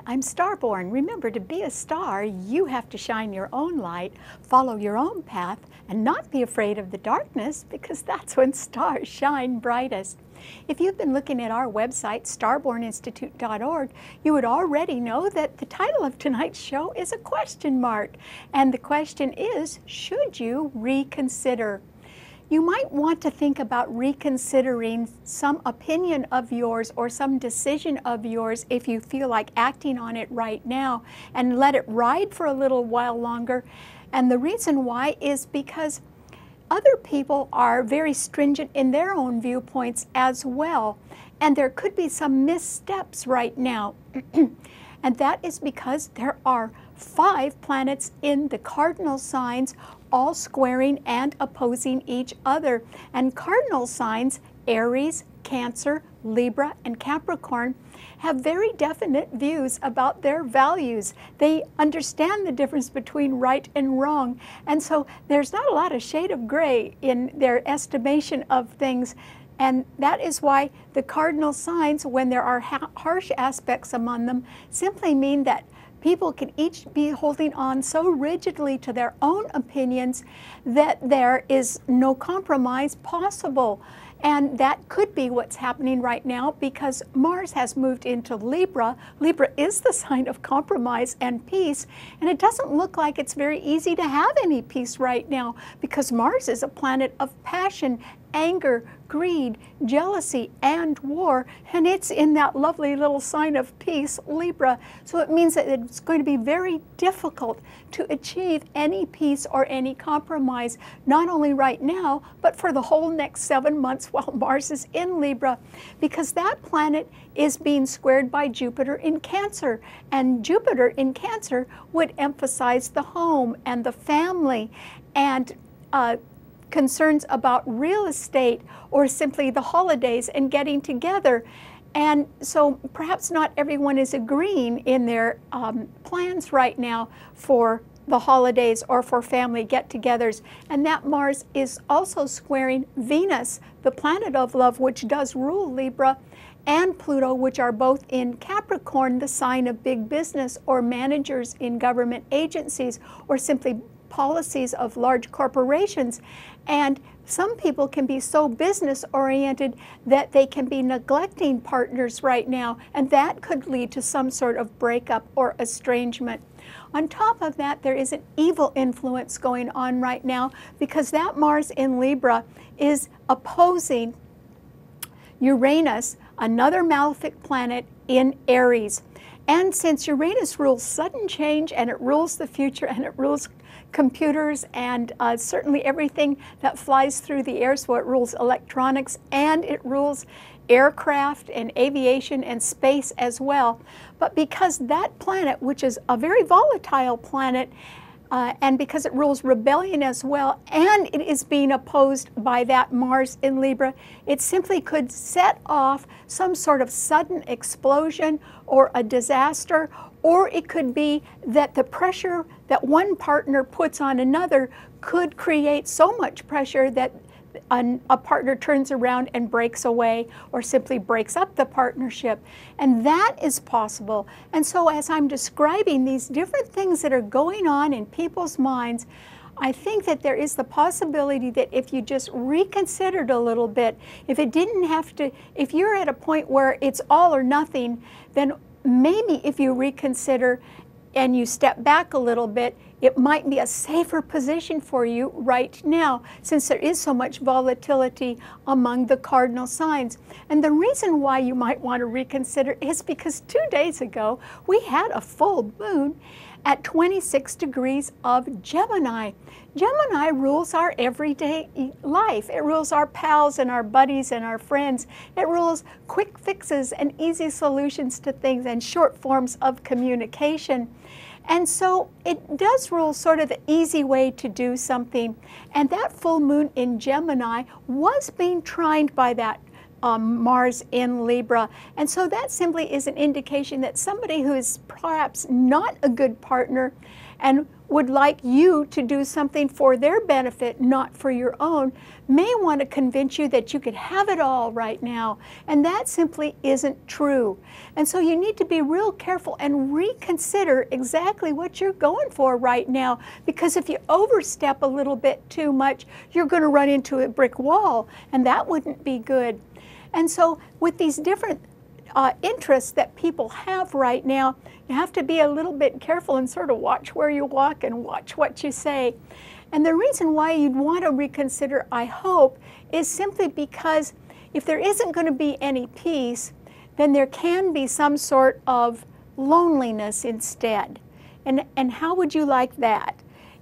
I'm Starborn. Remember, to be a star, you have to shine your own light, follow your own path, and not be afraid of the darkness, because that's when stars shine brightest. If you've been looking at our website, starborninstitute.org, you would already know that the title of tonight's show is a question mark. And the question is, should you reconsider? You might want to think about reconsidering some opinion of yours or some decision of yours if you feel like acting on it right now, and let it ride for a little while longer. And the reason why is because other people are very stringent in their own viewpoints as well, and there could be some missteps right now. And that is because there are 5 planets in the cardinal signs, all squaring and opposing each other. And cardinal signs, Aries, Cancer, Libra, and Capricorn, have very definite views about their values. They understand the difference between right and wrong. And so there's not a lot of shade of gray in their estimation of things. And that is why the cardinal signs, when there are harsh aspects among them, simply mean that people can each be holding on so rigidly to their own opinions that there is no compromise possible. And that could be what's happening right now, because Mars has moved into Libra. Libra is the sign of compromise and peace, and it doesn't look like it's very easy to have any peace right now, because Mars is a planet of passion, anger, greed, jealousy, and war, and it's in that lovely little sign of peace, Libra. So it means that it's going to be very difficult to achieve any peace or any compromise, not only right now, but for the whole next 7 months while Mars is in Libra, because that planet is being squared by Jupiter in Cancer, and Jupiter in Cancer would emphasize the home and the family and concerns about real estate or simply the holidays and getting together. And so perhaps not everyone is agreeing in their plans right now for the holidays or for family get-togethers. And that Mars is also squaring Venus, the planet of love, which does rule Libra, and Pluto, which are both in Capricorn, the sign of big business or managers in government agencies or simply policies of large corporations. And some people can be so business oriented that they can be neglecting partners right now, and that could lead to some sort of breakup or estrangement. On top of that, there is an evil influence going on right now, because that Mars in Libra is opposing Uranus, another malefic planet in Aries. And since Uranus rules sudden change, and it rules the future, and it rules computers, and certainly everything that flies through the air, so it rules electronics, and it rules aircraft and aviation and space as well. But because that planet, which is a very volatile planet, and because it rules rebellion as well, and it is being opposed by that Mars in Libra, it simply could set off some sort of sudden explosion or a disaster, or it could be that the pressure that one partner puts on another could create so much pressure that a partner turns around and breaks away or simply breaks up the partnership. And that is possible. And so as I'm describing these different things that are going on in people's minds, I think that there is the possibility that if you just reconsidered a little bit, if it didn't have to, if you're at a point where it's all or nothing, then maybe if you reconsider and you step back a little bit, it might be a safer position for you right now, since there is so much volatility among the cardinal signs. And the reason why you might want to reconsider is because 2 days ago we had a full moon at 26 degrees of Gemini. Gemini rules our everyday life. It rules our pals and our buddies and our friends. It rules quick fixes and easy solutions to things and short forms of communication. And so it does rule sort of the easy way to do something. And that full moon in Gemini was being trined by that Mars in Libra. And so that simply is an indication that somebody who is perhaps not a good partner and would like you to do something for their benefit, not for your own, may want to convince you that you could have it all right now. And that simply isn't true. And so you need to be real careful and reconsider exactly what you're going for right now. Because if you overstep a little bit too much, you're going to run into a brick wall, and that wouldn't be good. And so with these different interests that people have right now, you have to be a little bit careful and sort of watch where you walk and watch what you say. And the reason why you'd want to reconsider, I hope, is simply because if there isn't going to be any peace, then there can be some sort of loneliness instead. And how would you like that?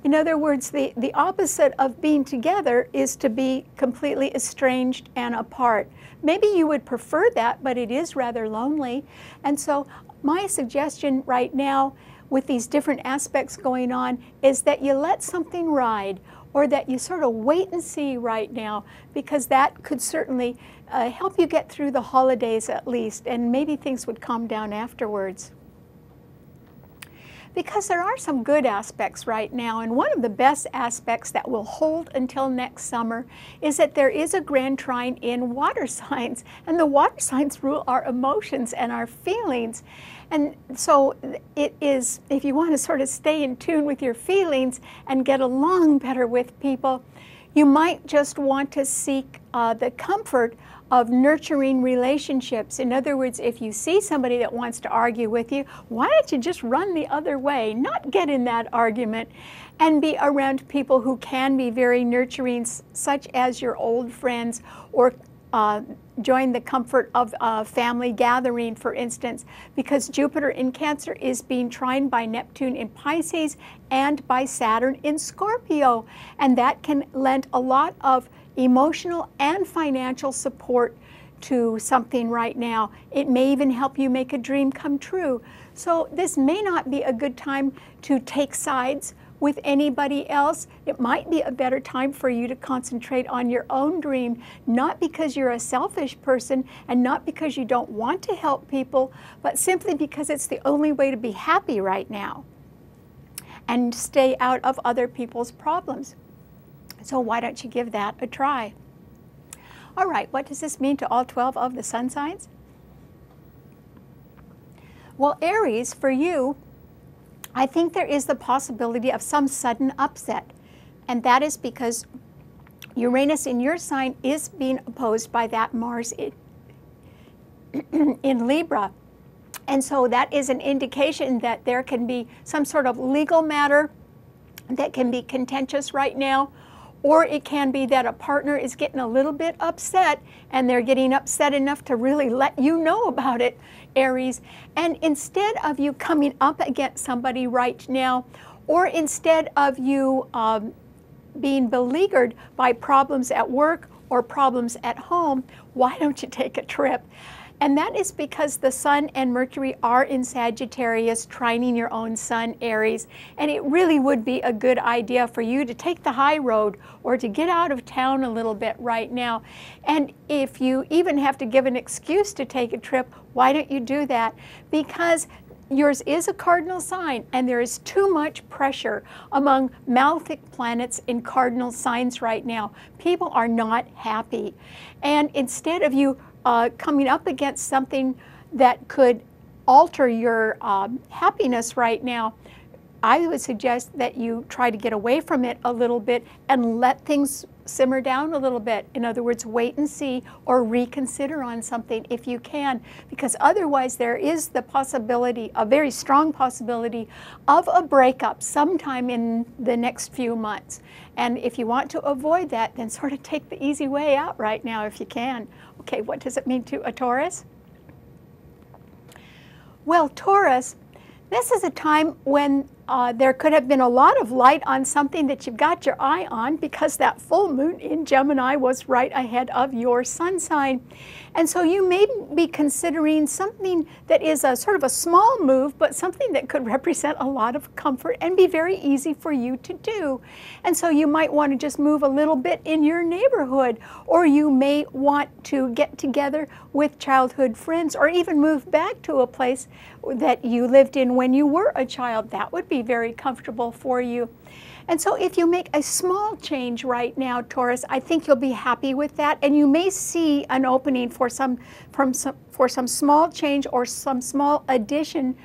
In other words, the opposite of being together is to be completely estranged and apart. Maybe you would prefer that, but it is rather lonely. And so my suggestion right now with these different aspects going on is that you let something ride, or that you sort of wait and see right now, because that could certainly help you get through the holidays at least, and maybe things would calm down afterwards. Because there are some good aspects right now, and one of the best aspects that will hold until next summer is that there is a grand trine in water signs, and the water signs rule our emotions and our feelings. And so it is, if you want to sort of stay in tune with your feelings and get along better with people, you might just want to seek the comfort of nurturing relationships. In other words, if you see somebody that wants to argue with you, why don't you just run the other way, not get in that argument, and be around people who can be very nurturing, such as your old friends, or join the comfort of a family gathering, for instance, because Jupiter in Cancer is being trined by Neptune in Pisces and by Saturn in Scorpio, and that can lend a lot of emotional and financial support to something right now. It may even help you make a dream come true. So this may not be a good time to take sides with anybody else. It might be a better time for you to concentrate on your own dream, not because you're a selfish person and not because you don't want to help people, but simply because it's the only way to be happy right now and stay out of other people's problems. So why don't you give that a try? All right, what does this mean to all 12 of the sun signs? Well, Aries, for you, I think there is the possibility of some sudden upset. And that is because Uranus in your sign is being opposed by that Mars in Libra. And so that is an indication that there can be some sort of legal matter that can be contentious right now. Or it can be that a partner is getting a little bit upset, and they're getting upset enough to really let you know about it, Aries. And instead of you coming up against somebody right now, or instead of you being beleaguered by problems at work or problems at home, why don't you take a trip? And that is because the Sun and Mercury are in Sagittarius, trining your own Sun, Aries. And it really would be a good idea for you to take the high road or to get out of town a little bit right now. And if you even have to give an excuse to take a trip, why don't you do that? Because yours is a cardinal sign, and there is too much pressure among malefic planets in cardinal signs right now. People are not happy. And instead of you coming up against something that could alter your happiness right now, I would suggest that you try to get away from it a little bit and let things simmer down a little bit. In other words, wait and see, or reconsider on something if you can, because otherwise there is the possibility, a very strong possibility, of a breakup sometime in the next few months. And if you want to avoid that, then sort of take the easy way out right now if you can. Okay, what does it mean to a Taurus? Well, Taurus, this is a time when there could have been a lot of light on something that you've got your eye on, because that full moon in Gemini was right ahead of your sun sign. And so you may be considering something that is a sort of a small move, but something that could represent a lot of comfort and be very easy for you to do. And so you might want to just move a little bit in your neighborhood, or you may want to get together with childhood friends, or even move back to a place that you lived in when you were a child. That would be very comfortable for you. And so if you make a small change right now, Taurus, I think you'll be happy with that. And you may see an opening for some small change or some small addition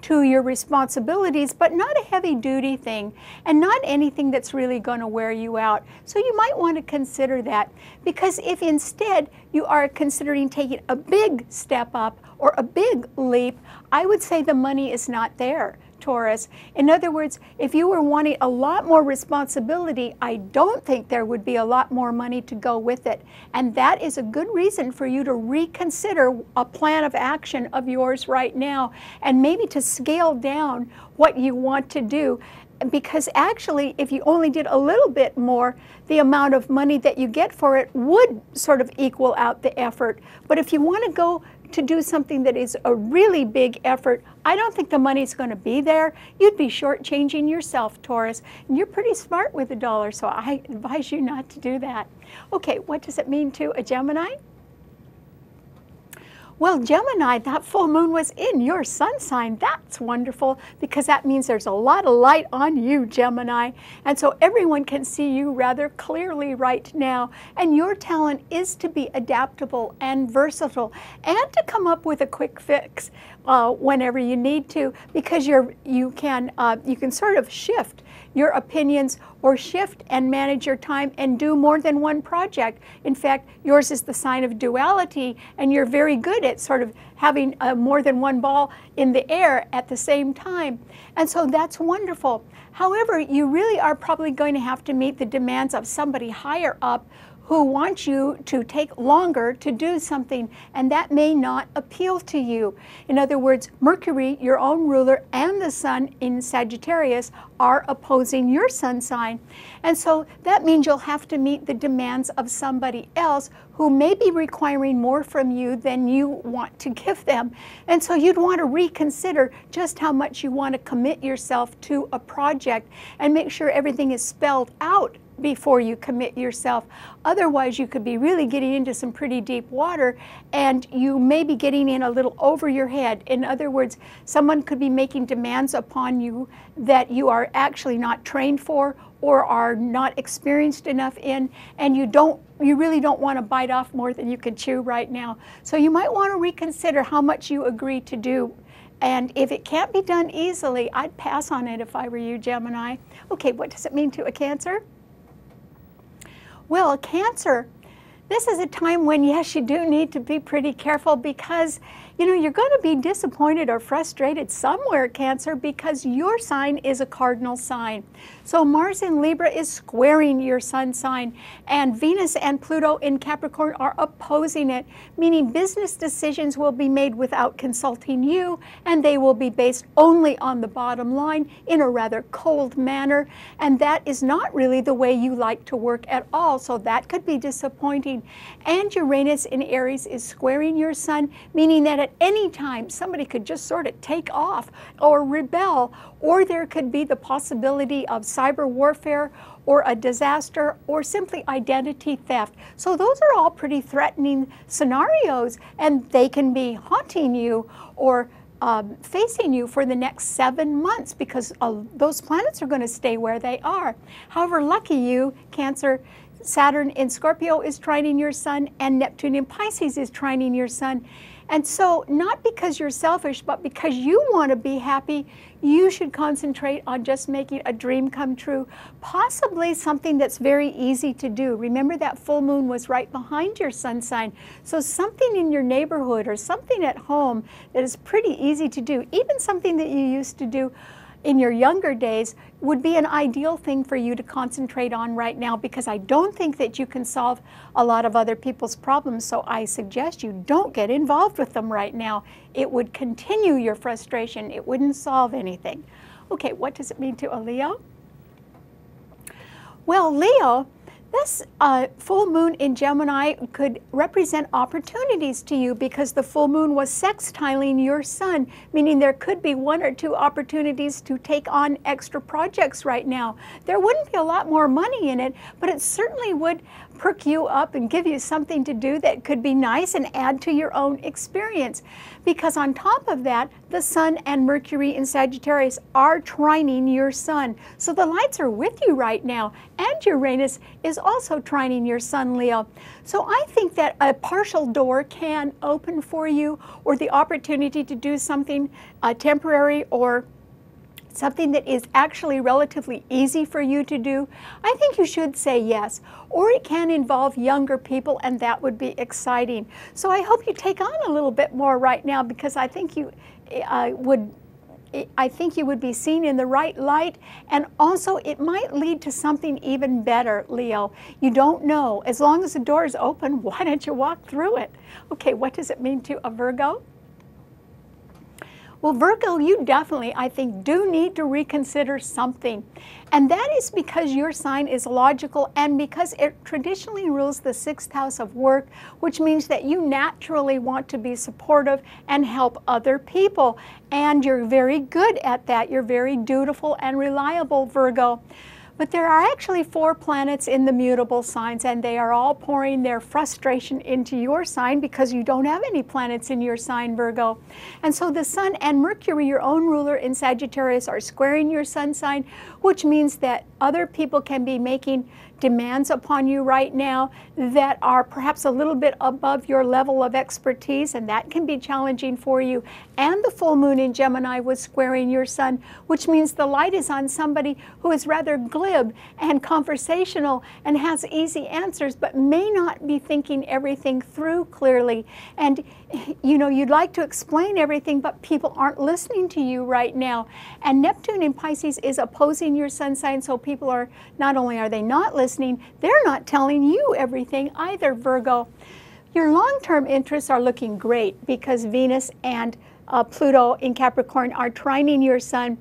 to your responsibilities, but not a heavy duty thing and not anything that's really going to wear you out. So you might want to consider that, because if instead you are considering taking a big step up or a big leap, I would say the money is not there, Taurus. In other words, if you were wanting a lot more responsibility, I don't think there would be a lot more money to go with it. And that is a good reason for you to reconsider a plan of action of yours right now, and maybe to scale down what you want to do. Because actually, if you only did a little bit more, the amount of money that you get for it would sort of equal out the effort. But if you want to go to do something that is a really big effort, I don't think the money's going to be there. You'd be shortchanging yourself, Taurus. And you're pretty smart with the dollar, so I advise you not to do that. Okay, what does it mean to a Gemini? Well, Gemini, that full moon was in your sun sign. That's wonderful, because that means there's a lot of light on you, Gemini. And so everyone can see you rather clearly right now. And your talent is to be adaptable and versatile, and to come up with a quick fix whenever you need to, because you can sort of shift your opinions or shift and manage your time and do more than one project. In fact, yours is the sign of duality, and you're very good at sort of having more than one ball in the air at the same time. And so that's wonderful. However, you really are probably going to have to meet the demands of somebody higher up who wants you to take longer to do something, and that may not appeal to you. In other words, Mercury, your own ruler, and the Sun in Sagittarius are opposing your sun sign. And so that means you'll have to meet the demands of somebody else who may be requiring more from you than you want to give them. And so you'd want to reconsider just how much you want to commit yourself to a project, and make sure everything is spelled out before you commit yourself. Otherwise, you could be really getting into some pretty deep water, and you may be getting in a little over your head. In other words, someone could be making demands upon you that you are actually not trained for or are not experienced enough in, and you really don't want to bite off more than you can chew right now. So you might want to reconsider how much you agree to do. And if it can't be done easily, I'd pass on it if I were you, Gemini. Okay, what does it mean to a Cancer? Well, a Cancer, this is a time when, yes, you do need to be pretty careful, because, you know, you're going to be disappointed or frustrated somewhere, Cancer, because your sign is a cardinal sign. So Mars in Libra is squaring your sun sign, and Venus and Pluto in Capricorn are opposing it, meaning business decisions will be made without consulting you, and they will be based only on the bottom line in a rather cold manner, and that is not really the way you like to work at all, so that could be disappointing. And Uranus in Aries is squaring your sun, meaning that at any time somebody could just sort of take off or rebel, or there could be the possibility of cyber warfare or a disaster or simply identity theft. So those are all pretty threatening scenarios, and they can be haunting you or facing you for the next 7 months, because those planets are going to stay where they are. However, lucky you, Cancer, Saturn in Scorpio is trining your sun, and Neptune in Pisces is trining your sun. And so, not because you're selfish, but because you want to be happy, you should concentrate on just making a dream come true, possibly something that's very easy to do. Remember, that full moon was right behind your sun sign. So something in your neighborhood or something at home that is pretty easy to do, even something that you used to do in your younger days, would be an ideal thing for you to concentrate on right now, because I don't think that you can solve a lot of other people's problems, so I suggest you don't get involved with them right now. It would continue your frustration. It wouldn't solve anything. Okay, what does it mean to a Leo? Well, Leo, This full moon in Gemini could represent opportunities to you because the full moon was sextiling your sun, meaning there could be 1 or 2 opportunities to take on extra projects right now. There wouldn't be a lot more money in it, but it certainly would perk you up and give you something to do that could be nice and add to your own experience. Because on top of that, the Sun and Mercury in Sagittarius are trining your Sun. So the lights are with you right now, and Uranus is also trining your Sun, Leo. So I think that a partial door can open for you, or the opportunity to do something temporary or something that is actually relatively easy for you to do. I think you should say yes. Or it can involve younger people, and that would be exciting. So I hope you take on a little bit more right now, because I think you would be seen in the right light, and also it might lead to something even better, Leo. You don't know. As long as the door is open, why don't you walk through it? Okay, what does it mean to a Virgo? Well, Virgo, you definitely, I think, do need to reconsider something. And that is because your sign is logical, and because it traditionally rules the 6th house of work, which means that you naturally want to be supportive and help other people. And you're very good at that. You're very dutiful and reliable, Virgo. But there are actually 4 planets in the mutable signs, and they are all pouring their frustration into your sign because you don't have any planets in your sign, Virgo. And so the Sun and Mercury, your own ruler in Sagittarius, are squaring your Sun sign, which means that other people can be making demands upon you right now that are perhaps a little bit above your level of expertise, and that can be challenging for you. And the full moon in Gemini was squaring your Sun, which means the light is on somebody who is rather glib and conversational and has easy answers, but may not be thinking everything through clearly. And you know, you'd like to explain everything, but people aren't listening to you right now. And Neptune in Pisces is opposing your Sun sign, so people are, not only are they not listening, they're not telling you everything either, Virgo. Your long-term interests are looking great because Venus and Pluto in Capricorn are trining your Sun,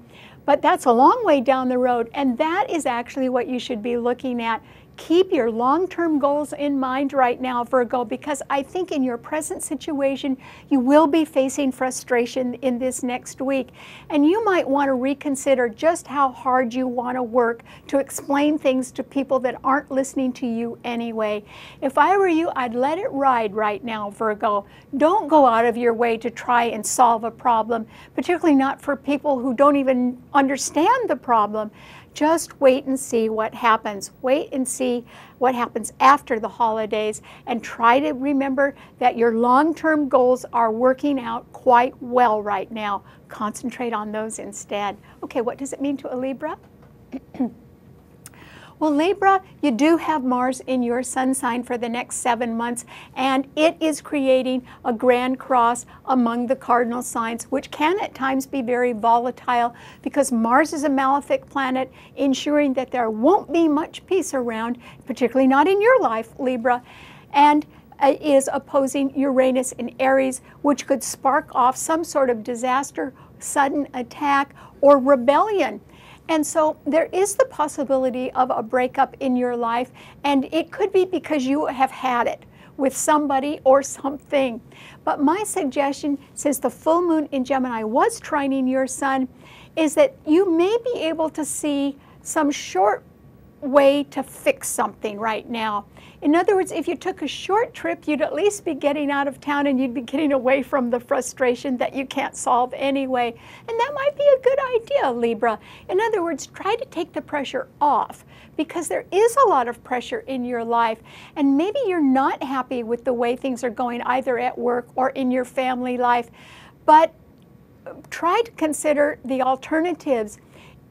but that's a long way down the road, and that is actually what you should be looking at. Keep your long-term goals in mind right now, Virgo, because I think in your present situation, you will be facing frustration in this next week. And you might want to reconsider just how hard you want to work to explain things to people that aren't listening to you anyway. If I were you, I'd let it ride right now, Virgo. Don't go out of your way to try and solve a problem, particularly not for people who don't even understand the problem. Just wait and see what happens. Wait and see what happens after the holidays, and try to remember that your long-term goals are working out quite well right now. Concentrate on those instead. Okay, what does it mean to a Libra? Well, Libra, you do have Mars in your Sun sign for the next 7 months, and it is creating a grand cross among the cardinal signs, which can at times be very volatile because Mars is a malefic planet, ensuring that there won't be much peace around, particularly not in your life, Libra, and is opposing Uranus in Aries, which could spark off some sort of disaster, sudden attack, or rebellion. And so there is the possibility of a breakup in your life, and it could be because you have had it with somebody or something. But my suggestion, since the full moon in Gemini was trining your Sun, is that you may be able to see some short way to fix something right now. In other words, if you took a short trip, you'd at least be getting out of town, and you'd be getting away from the frustration that you can't solve anyway. And that might be a good idea, Libra. In other words, try to take the pressure off, because there is a lot of pressure in your life, and maybe you're not happy with the way things are going either at work or in your family life. But try to consider the alternatives.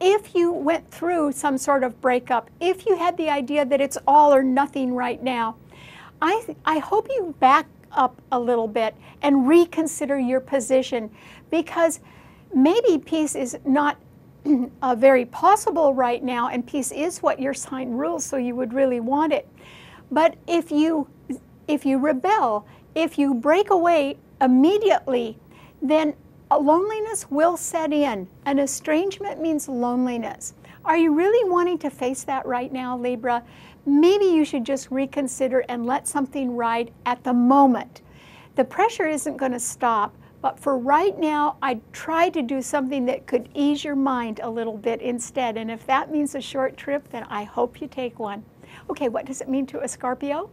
If you went through some sort of breakup, if you had the idea that it's all or nothing right now, I hope you back up a little bit and reconsider your position, because maybe peace is not very possible right now, and peace is what your sign rules, so you would really want it. But if you rebel, if you break away immediately, then loneliness will set in. An estrangement means loneliness. Are you really wanting to face that right now, Libra? Maybe you should just reconsider and let something ride at the moment. The pressure isn't going to stop, but for right now, I'd try to do something that could ease your mind a little bit instead. And if that means a short trip, then I hope you take one. Okay, what does it mean to a Scorpio?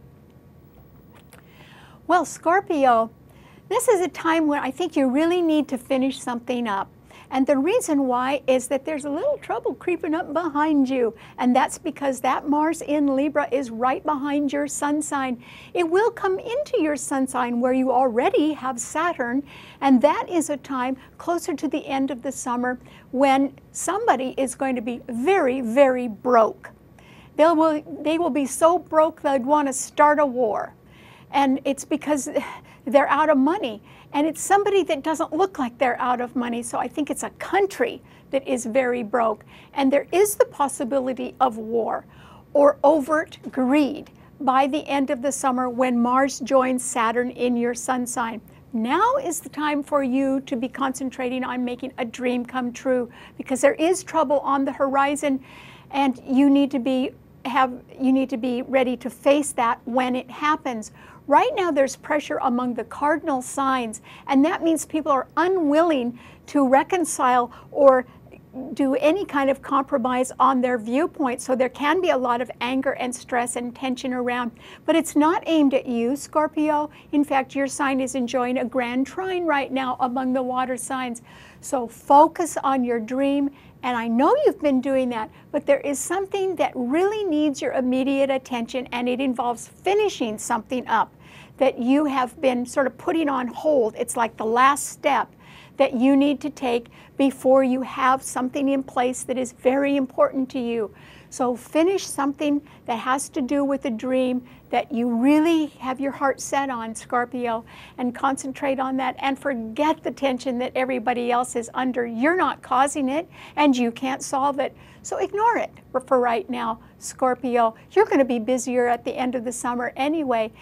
Well, Scorpio, this is a time when I think you really need to finish something up. And the reason why is that there's a little trouble creeping up behind you. And that's because that Mars in Libra is right behind your sun sign. It will come into your sun sign where you already have Saturn. And that is a time closer to the end of the summer when somebody is going to be very, very broke. They will be so broke they'd want to start a war. And it's because they're out of money. And it's somebody that doesn't look like they're out of money. So I think it's a country that is very broke. And there is the possibility of war or overt greed by the end of the summer when Mars joins Saturn in your sun sign. Now is the time for you to be concentrating on making a dream come true, because there is trouble on the horizon and you need to be ready to face that when it happens. Right now there's pressure among the cardinal signs, and that means people are unwilling to reconcile or do any kind of compromise on their viewpoint. So there can be a lot of anger and stress and tension around, but it's not aimed at you, Scorpio. In fact, your sign is enjoying a grand trine right now among the water signs. So focus on your dream. And I know you've been doing that, but there is something that really needs your immediate attention, and it involves finishing something up that you have been sort of putting on hold. It's like the last step that you need to take before you have something in place that is very important to you. So finish something that has to do with a dream that you really have your heart set on, Scorpio, and concentrate on that and forget the tension that everybody else is under. You're not causing it and you can't solve it. So ignore it for right now, Scorpio. You're going to be busier at the end of the summer anyway,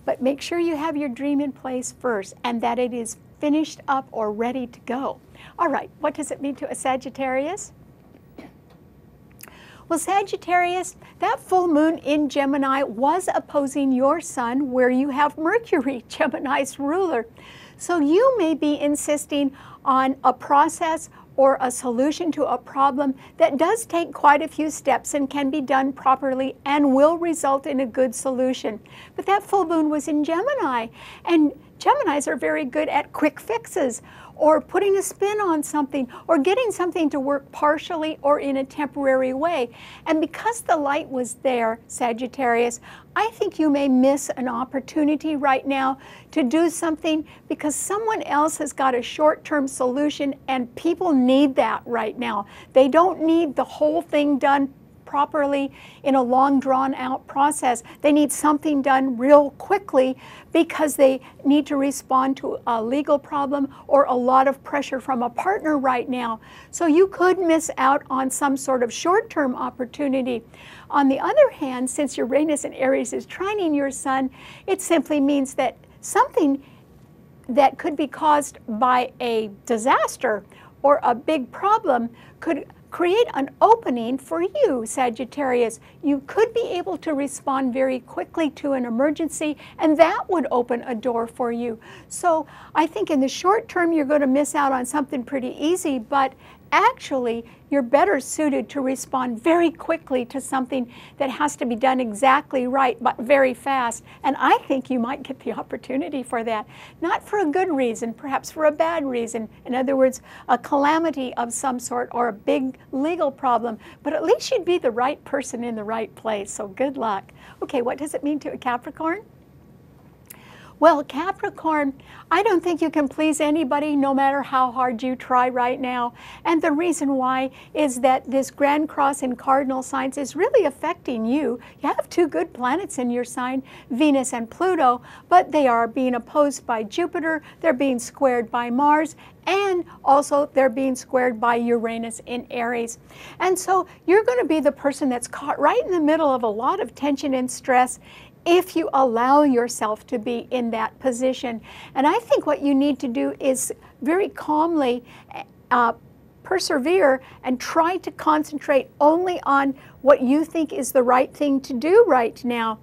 but make sure you have your dream in place first and that it is finished up or ready to go. All right, what does it mean to a Sagittarius? Well, Sagittarius, that full moon in Gemini was opposing your sun where you have Mercury, Gemini's ruler. So you may be insisting on a process or a solution to a problem that does take quite a few steps and can be done properly and will result in a good solution. But that full moon was in Gemini, and Geminis are very good at quick fixes or putting a spin on something or getting something to work partially or in a temporary way. And because the light was there, Sagittarius, I think you may miss an opportunity right now to do something because someone else has got a short-term solution and people need that right now. They don't need the whole thing done properly in a long drawn out process. They need something done real quickly because they need to respond to a legal problem or a lot of pressure from a partner right now. So you could miss out on some sort of short-term opportunity. On the other hand, since Uranus in Aries is trining your sun, it simply means that something that could be caused by a disaster or a big problem could create an opening for you, Sagittarius. You could be able to respond very quickly to an emergency, and that would open a door for you. So I think in the short term, you're going to miss out on something pretty easy, but actually, you're better suited to respond very quickly to something that has to be done exactly right, but very fast. And I think you might get the opportunity for that. Not for a good reason, perhaps for a bad reason. In other words, a calamity of some sort or a big legal problem. But at least you'd be the right person in the right place. So good luck. Okay, what does it mean to a Capricorn? Well, Capricorn, I don't think you can please anybody no matter how hard you try right now. And the reason why is that this Grand Cross in cardinal signs is really affecting you. You have two good planets in your sign, Venus and Pluto, but they are being opposed by Jupiter, they're being squared by Mars, and also they're being squared by Uranus in Aries. And so you're going to be the person that's caught right in the middle of a lot of tension and stress if you allow yourself to be in that position. And I think what you need to do is very calmly persevere and try to concentrate only on what you think is the right thing to do right now.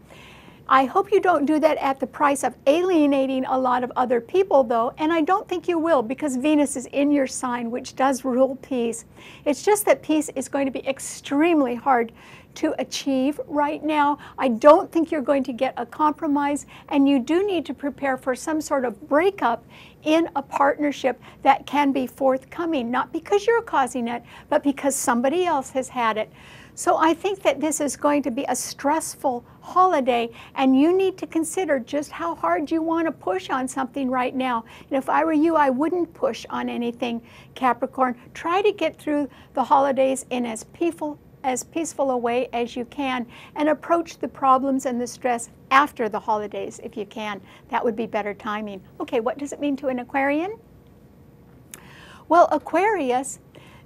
I hope you don't do that at the price of alienating a lot of other people, though, and I don't think you will, because Venus is in your sign, which does rule peace. It's just that peace is going to be extremely hard to achieve right now. I don't think you're going to get a compromise, and you do need to prepare for some sort of breakup in a partnership that can be forthcoming, not because you're causing it, but because somebody else has had it. So I think that this is going to be a stressful holiday, and you need to consider just how hard you want to push on something right now. And if I were you, I wouldn't push on anything, Capricorn. Try to get through the holidays in as peaceful a way as you can, and approach the problems and the stress after the holidays if you can. That would be better timing. Okay, what does it mean to an Aquarian? Well, Aquarius,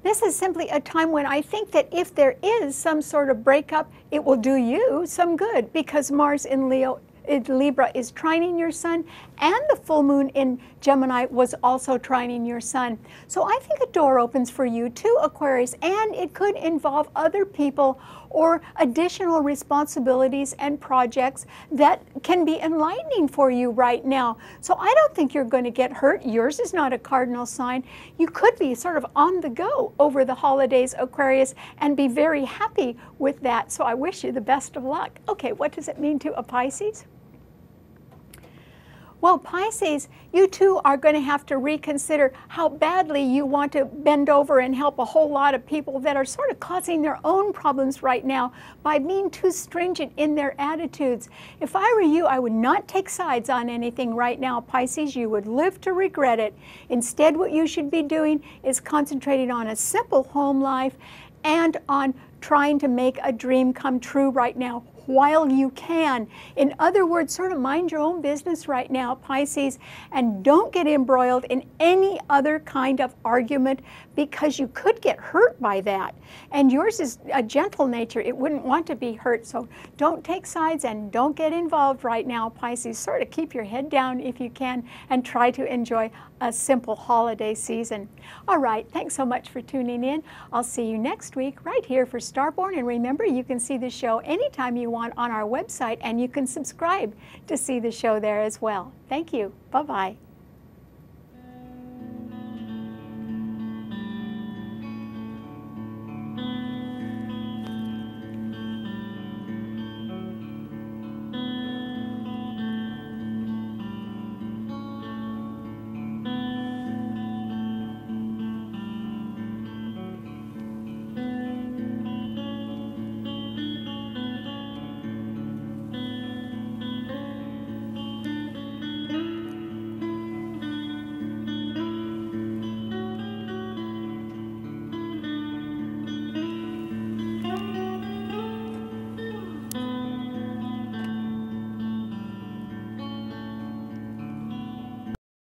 this is simply a time when I think that if there is some sort of breakup, it will do you some good, because Mars in Libra is trining your sun, and the full moon in Gemini was also trining your sun. So I think a door opens for you too, Aquarius, and it could involve other people or additional responsibilities and projects that can be enlightening for you right now. So I don't think you're going to get hurt. Yours is not a cardinal sign. You could be sort of on the go over the holidays, Aquarius, and be very happy with that. So I wish you the best of luck. Okay, what does it mean to a Pisces? Well, Pisces, you too are going to have to reconsider how badly you want to bend over and help a whole lot of people that are sort of causing their own problems right now by being too stringent in their attitudes. If I were you, I would not take sides on anything right now, Pisces. You would live to regret it. Instead, what you should be doing is concentrating on a simple home life and on trying to make a dream come true right now while you can. In other words, sort of mind your own business right now, Pisces, and don't get embroiled in any other kind of argument, because you could get hurt by that. And yours is a gentle nature. It wouldn't want to be hurt. So don't take sides and don't get involved right now, Pisces. Sort of keep your head down if you can and try to enjoy a simple holiday season. All right, thanks so much for tuning in. I'll see you next week right here for Starborn. And remember, you can see the show anytime you want on our website, and you can subscribe to see the show there as well. Thank you. Bye-bye.